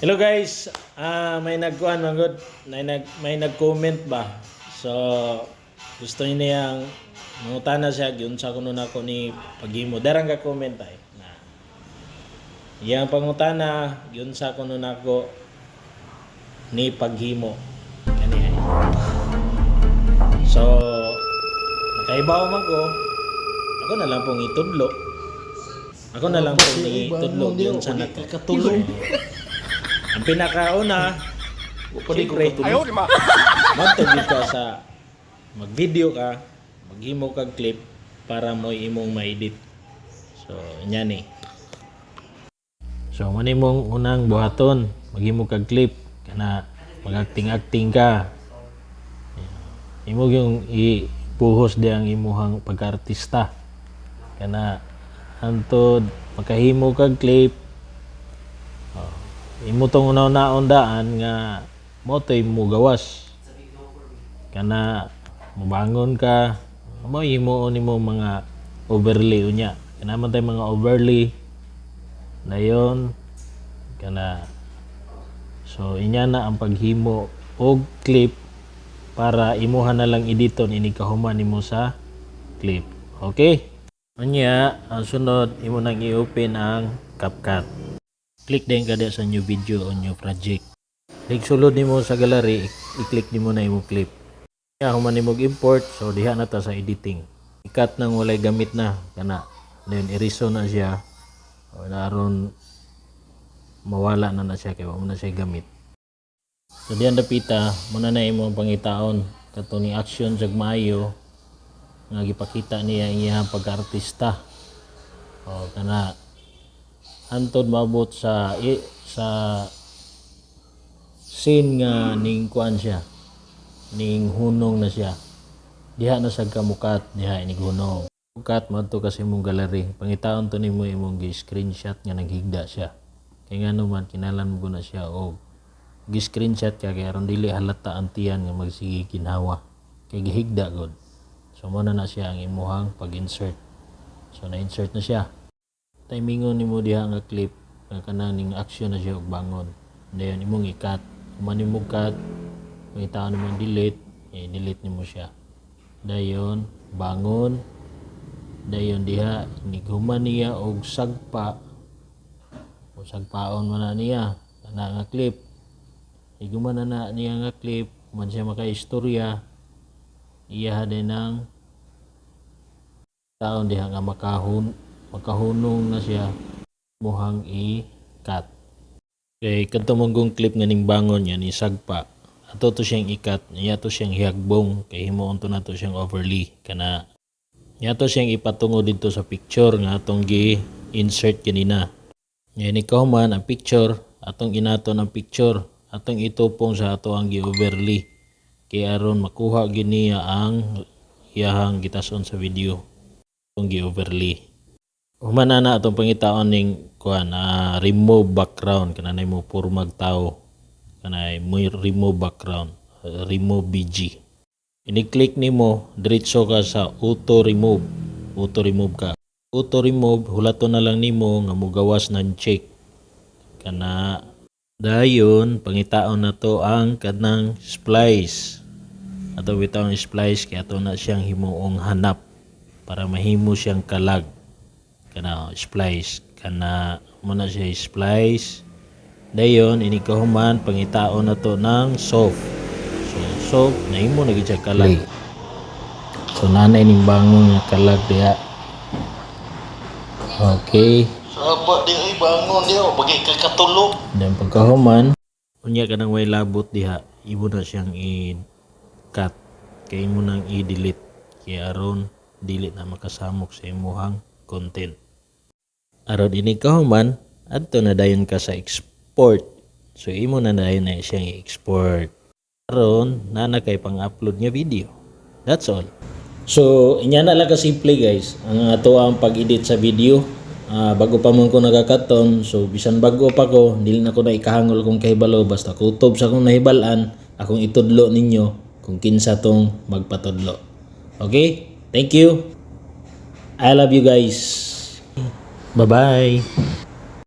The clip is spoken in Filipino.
Hello guys, may nagkuhan magod, may nag-comment ba? So gusto niya niyang mangutana siya gyud sa kuno nako ni paghimo. Darang ka comment ay. Na. Iyang pangutana gyud sa kuno nako ni paghimo. Kani ay. So nakaibaw man ko. Ako na lang pong itudlo. Ako na lang pong itudlo gyud sa nako. Ang pinakauna, siyempre, magtugid ka sa mag-video ka, maghimo kag clip para mo imong ma-edit. So, yan eh. So, mani mong unang buhaton, maghimo kag clip, kana mag-acting-acting ka. Imo yung ipuhos di ang imuhang pagka-artista. Kana hantod makahimo kag clip, imo tong una-unaon daan nga motoy mo gawas kana mubangon ka mo himuon nimo mga overlay unya kana man tay mga overlay dayon kana so inya na ang paghimo og clip para imuhan na lang editon ini kahuman nimo sa clip. Okay, unya ang sunod imo nang i-open ang CapCut. Click din kada sa new video o new project. Click sulod nimo sa gallery, i-click nimo na imo clip. Kaya human nimo import, so diha na ta sa editing. Ikat nang walay gamit na kana. Then eriso na siya. O naron mawala na siya kay wala na siya gamit. So diyan dapita, muna na imo pangitaon katong ni action jag maayo nga gipakita niya iyang pag-artista. O kana hantod mabot sa scene nga ning kuan siya ning hunong na siya diha na sa kamukat diha ini hunong mukat madto kasi imong gallery pangitaon to nimo imong gi-screenshot nga naghigda siya kay ngano man kinalan mo na siya og gi-screenshot kay aron dili halata ang tiyan nga magsige ginhawa kay gihigda gud so mo na siya ang imuhang pag-insert so na-insert na siya timingon nimo diha nga clip nga kanang ning action na siya og bangon dayon imong i-cut human nimo cut pangitaon nimo delete delete nimo siya dayon bangon dayon diha nighuman niya og sagpa o sagpaon man na niya kana nga clip iguman na niya nga clip man siya makaistorya iya din ang taon diha nga makahunong na siya muhang i-cut. Okay, kanto mong clip nga ning bangon yan isagpa. Ato to siyang i-cut, niya to siyang hiagbong kay himuon to nato siyang overlay kana. Niya to siyang ipatungo dito sa picture nga atong gi-insert kanina. Yan ikaw man ang picture, atong inato ng picture, atong itupong sa ato ang gi-overlay. Kay aron makuha giniya ang iyahang gitason sa video. Atong gi-overlay. Humana na atong pangitaon ning kuan remove background kanay mo purmag tao kanay mo remove background remove BG ini-click nimo diretso ka sa auto remove ka auto remove hulaton na lang nimo nga mogawas ng check kana dayon pangitaon na to ang kanang splice ato bitaw splice kay ato na siyang himuong hanap para mahimo siyang kalag kana splice kana muna siya splice dayon ini kahuman pangitaon na to ng soft so soft nahimo na gid siya kalag so nanay ning bangon nga kalag diha okay Saba di ay bangon diha bagay kakatulog then pagkahuman unya kanang way labot diha imo na siyang i-cut kay imo nang i-delete kay aron dili na makasamok sa imuhang content. Aron ini kahuman adto na dayon ka sa export. So imo na dayon na siyang i-export. Aron na kay pang-upload nga video. That's all. So inya na lang ka simple guys ang ato ang pag-edit sa video. Bago pa man ko nagakaton, so bisan bago pa ko, dili na ko na ikahangol kung kahibalo basta kutob sa akong nahibalan, akong itudlo ninyo kung kinsa tong magpatudlo. Okay? Thank you. I love you guys. Bye-bye.